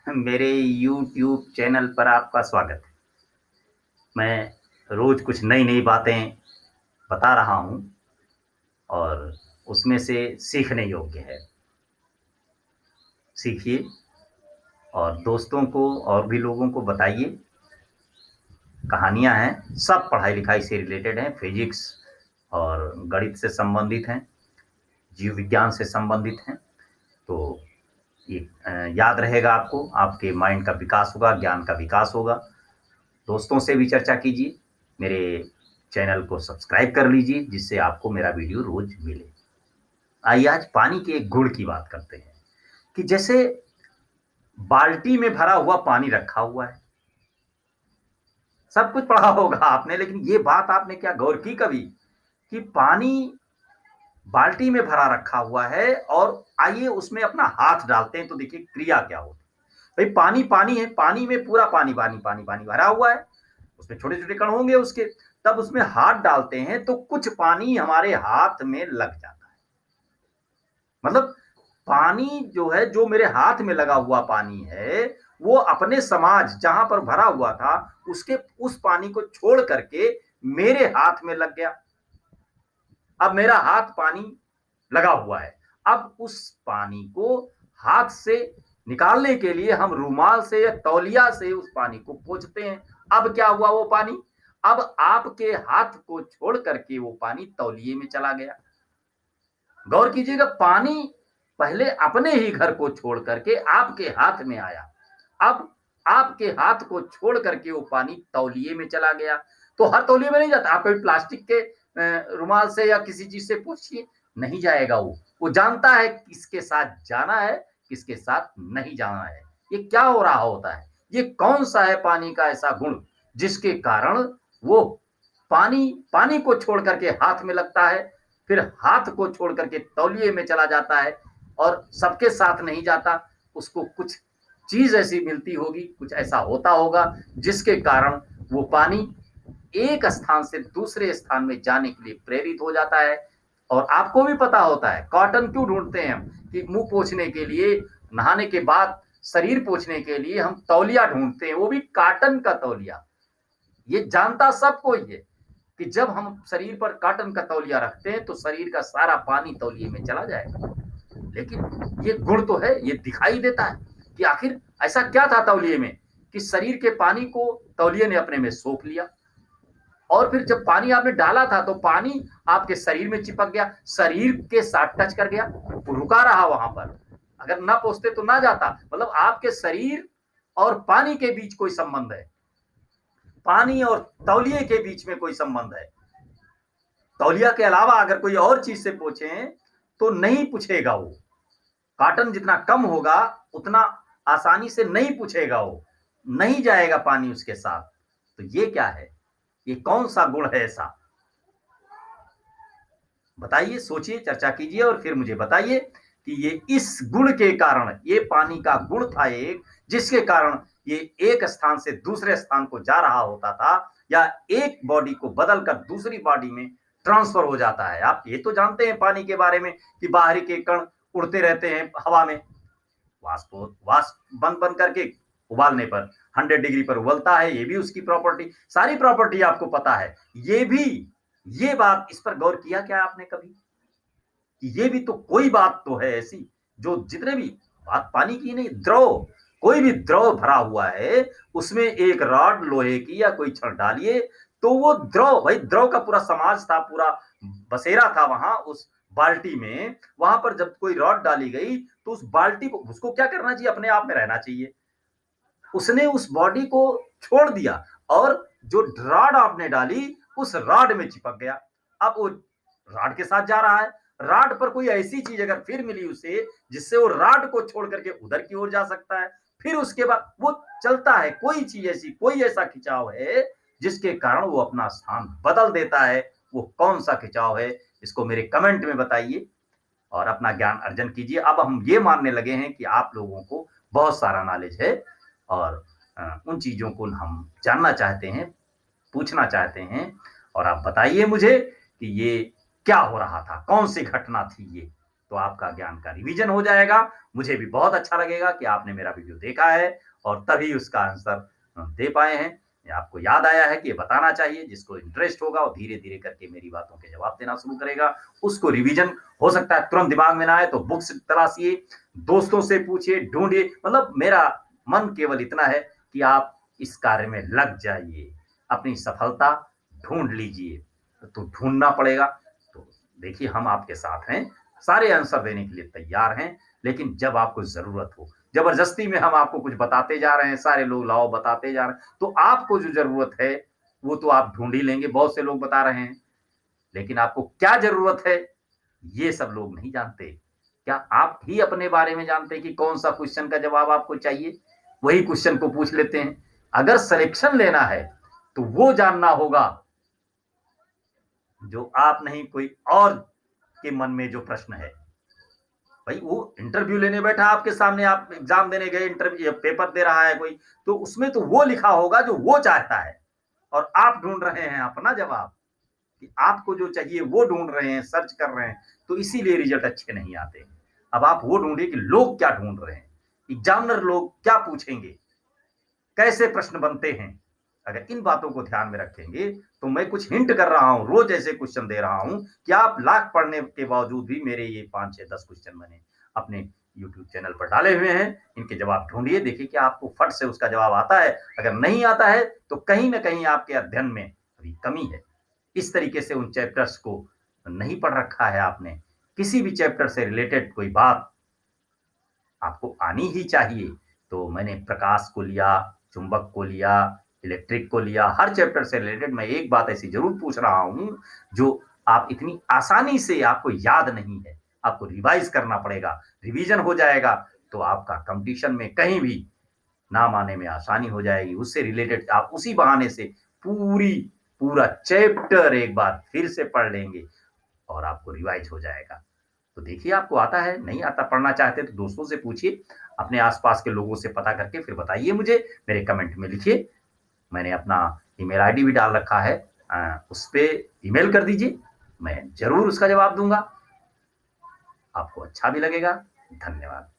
मेरे YouTube channel पर आपका स्वागत है। मैं रोज कुछ नई-नई बातें बता रहा हूँ और उसमें से सीखने योग्य है। सीखिए और दोस्तों को और भी लोगों को बताइए। कहानियाँ हैं, सब पढ़ाई-लिखाई से रिलेटेड हैं, फिज़िक्स और गणित से संबंधित हैं, जीव विज्ञान से संबंधित हैं। तो ये याद रहेगा आपको, आपके माइंड का विकास होगा, ज्ञान का विकास होगा। दोस्तों से भी चर्चा कीजिए। मेरे चैनल को सब्सक्राइब कर लीजिए जिससे आपको मेरा वीडियो रोज मिले। आइए आज पानी के एक गुण की बात करते हैं कि जैसे बाल्टी में भरा हुआ पानी रखा हुआ है। सब कुछ पढ़ा होगा आपने, लेकिन ये बात आपने क्या गौर की कभी कि पानी बाल्टी में भरा रखा हुआ है और आइए उसमें अपना हाथ डालते हैं तो देखिए क्रिया क्या होती है। भाई पानी पानी है, पानी में पूरा पानी पानी पानी पानी भरा हुआ है, उसमें छोटे-छोटे कण होंगे उसके, तब उसमें हाथ डालते हैं तो कुछ पानी हमारे हाथ में लग जाता है। मतलब पानी जो है, जो मेरे हाथ में लगा हुआ पानी है, वो अपने समाज जहाँ पर भरा हुआ था, उसके उस पानी को छोड़ करके मेरे हाथ में लग गया। अब मेरा हाथ पानी लगा हुआ है। अब उस पानी को हाथ से निकालने के लिए हम रुमाल से या तौलिया से उस पानी को पोंछते हैं। अब क्या हुआ वो पानी? अब आपके हाथ को छोड़ करके वो पानी तौलिए में चला गया। गौर कीजिएगा, पानी पहले अपने ही घर को छोड़ करके आपके हाथ में आया। अब आपके हाथ को छोड़ करके वो पानी तौलिए में चला गया। तो हर तौलिए में नहीं जाता। आप कभी प्लास्टिक के रुमाल से या किसी चीज से पूछिए, नहीं जाएगा वो जानता है किसके साथ जाना है, किसके साथ नहीं जाना है। ये क्या हो रहा होता है? ये कौन सा है पानी का ऐसा गुण जिसके कारण वो पानी पानी को छोड़ करके हाथ में लगता है, फिर हाथ को छोड़ करके तौलिए में चला जाता है और सबके साथ नहीं जाता। उसको कुछ चीज ऐसी मिलती होगी, कुछ ऐसा होता होगा जिसके कारण वो पानी एक स्थान से दूसरे स्थान में जाने के लिए प्रेरित हो जाता है। और आपको भी पता होता है कॉटन क्यों ढूंढते हैं हम, कि मुंह पोछने के लिए, नहाने के बाद शरीर पोछने के लिए हम तौलिया ढूंढते हैं, वो भी कॉटन का तौलिया। ये जानता सब कोई है कि जब हम शरीर पर कॉटन का तौलिया रखते हैं तो शरीर का सारा पानी तौलिए में चला जाएगा। लेकिन ये गुण तो है, ये दिखाई देता है कि आखिर ऐसा क्या था तौलिए में कि शरीर के पानी को तौलिए ने अपने में सोख लिया। और फिर जब पानी आपने डाला था तो पानी आपके शरीर में चिपक गया, शरीर के साथ टच कर गया, वो रुका रहा वहां पर। अगर ना पहुंचते तो ना जाता। मतलब आपके शरीर और पानी के बीच कोई संबंध है, पानी और तौलिए के बीच में कोई संबंध है। तौलिया के अलावा अगर कोई और चीज से पूछे तो नहीं पूछेगा वो। कॉटन जितना कम होगा उतना आसानी से नहीं पूछेगा वो, नहीं जाएगा पानी उसके साथ। तो ये क्या है? ये कौन सा गुण है ऐसा? बताइए, सोचिए, चर्चा कीजिए और फिर मुझे बताइए कि ये इस गुण के कारण, ये पानी का गुण था एक, जिसके कारण ये एक स्थान से दूसरे स्थान को जा रहा होता था या एक बॉडी को बदलकर दूसरी बॉडी में ट्रांसफर हो जाता है। आप ये तो जानते हैं पानी के बारे में कि बाहरी के कण उड़ते रहते हैं हवा में, वाष्प बन बन करके उबालने पर 100 डिग्री पर उबलता है। ये भी उसकी प्रॉपर्टी, सारी प्रॉपर्टी आपको पता है। ये भी, ये बात, इस पर गौर किया क्या आपने कभी कि ये भी तो कोई बात तो है ऐसी, जो जितने भी, बात पानी की नहीं, द्रव, कोई भी द्रव भरा हुआ है उसमें एक रॉड लोहे की या कोई छड़ डालिए तो वो द्रव, भाई द्रव का पूरा समाज था, पूरा बसेरा था वहां उस बाल्टी में। वहां पर जब कोई रॉड डाली गई तो उस बाल्टी को, उसको क्या करना चाहिए? अपने आप में रहना चाहिए। उसने उस बॉडी को छोड़ दिया और जो रॉड आपने डाली उस रॉड में चिपक गया। अब वो रॉड के साथ जा रहा है। रॉड पर कोई ऐसी चीज अगर फिर मिली उसे जिससे वो रॉड को छोड़ करके उधर की ओर जा सकता है, फिर उसके बाद वो चलता है। कोई चीज ऐसी, कोई ऐसा खिंचाव है जिसके कारण वो अपना स्थान बदल देता है। वो कौन सा खिंचाव है? इसको मेरे कमेंट में बताइए और अपना ज्ञान अर्जन कीजिए। अब हम ये मानने लगे हैं कि आप लोगों को बहुत सारा नॉलेज है और उन चीज़ों को हम जानना चाहते हैं, पूछना चाहते हैं और आप बताइए मुझे कि ये क्या हो रहा था? कौन-सी घटना थी ये? तो आपका ज्ञान का रिवीजन हो जाएगा। मुझे भी बहुत अच्छा लगेगा कि आपने मेरा वीडियो देखा है और तभी उसका आंसर दे पाए हैं। आपको याद आया है कि ये बताना चाहिए, जिसको इंटरेस्ट होगा वो धीरे-धीरे करके मेरी बातों के जवाब देना शुरू करेगा। उसको रिवीजन हो सकता है तुरंत दिमाग में ना आए तो बुक्स तलाशिए, दोस्तों से पूछिए, ढूँढिए, मतलब मेरा मन केवल इतना है कि आप इस कार्य में लग जाइए, अपनी सफलता ढूँढ लीजिए। तो ढूँढना पड़ेगा, तो देखिए हम आपके साथ हैं, सारे आंसर देने के लिए तैयार हैं, लेकिन जब आपको ज़रूरत हो। ज़बरदस्ती में हम आपको कुछ बताते जा रहे हैं, सारे लोग लाओ बताते जा रहे हैं, तो आपको जो ज़रूरत है, वो तो आप ढूँढ ही लेंगे, बहुत से लोग बता रहे हैं। लेकिन आपको क्या ज़रूरत है, ये सब लोग नहीं जानते। क्या आप ही अपने बारे में जानते हैं कि कौन-सा क्वेश्चन का जवाब आपको चाहिए? वही क्वेश्चन को पूछ लेते हैं। अगर सिलेक्शन लेना है, तो वो जानना होगा जो आप नहीं कोई और के मन में जो प्रश्न है। भाई वो इंटरव्यू लेने बैठा आपके सामने, आप एग्ज़ाम देने गए, इंटरव्यू पेपर दे रहा है कोई, तो उसमें तो वो लिखा होगा जो वो चाहता है और आप ढूँढ रहे हैं अपना जवाब। कि आपको जो चाहिए वो ढूँढ रहे हैं, सर्च कर रहे हैं, तो इसीलिए रिज़ल्ट अच्छे नहीं आते। अब आप वो ढूँढिए कि लोग क्या ढूँढ रहे हैं, एग्ज़ामिनर लोग क्या पूछेंगे, कैसे प्रश्न बनते हैं। अगर इन बातों को ध्यान में रखेंगे, तो मैं कुछ हिंट कर रहा हूँ, रोज़ ऐसे क्वेश्चन दे रहा हूँ कि आप लाख पढ़ने के बावजूद भी मेरे ये 5, 6, 10 क्वेश्चन मैंने अपने यूट्यूब चैनल पर डाले हुए हैं। इनके जवाब ढूँढिए, देखिए कि आपको फट से उसका जवाब आता है। अगर नहीं आता है, तो कहीं न कहीं आपके अध्ययन में अभी कमी है। इस तरीके से उन चैप्टर्स को नहीं पढ़ रखा है आपने। किसी भी चैप्टर से रिलेटेड कोई बात आपको आनी ही चाहिए। तो मैंने प्रकाश को लिया, चुंबक को लिया, इलेक्ट्रिक को लिया, हर चैप्टर से रिलेटेड मैं एक बात ऐसी ज़रूर पूछ रहा हूँ, जो आप इतनी आसानी से आपको याद नहीं है। आपको रिवाइज़ करना पड़ेगा, रिवीज़न हो जाएगा, तो आपका कॉम्पिटिशन में कहीं भी नाम आने में आसानी हो जाएगी। उससे रिलेटेड आप उसी बहाने से पूरी पूरा चैप्टर एक बार फिर से पढ़ लेंगे और आपको रिवाइज़ हो जाएगा। तो देखिए आपको आता है, नहीं आता, पढ़ना चाहते तो दोस्तों से पूछिए, अपने आस-पास के लोगों से पता करके फिर बताइए मुझे, मेरे कमेंट में लिखिए। मैंने अपना ईमेल आईडी भी डाल रखा है, उस पे ईमेल कर दीजिए, मैं ज़रूर उसका जवाब दूँगा। आपको अच्छा भी लगेगा। धन्यवाद।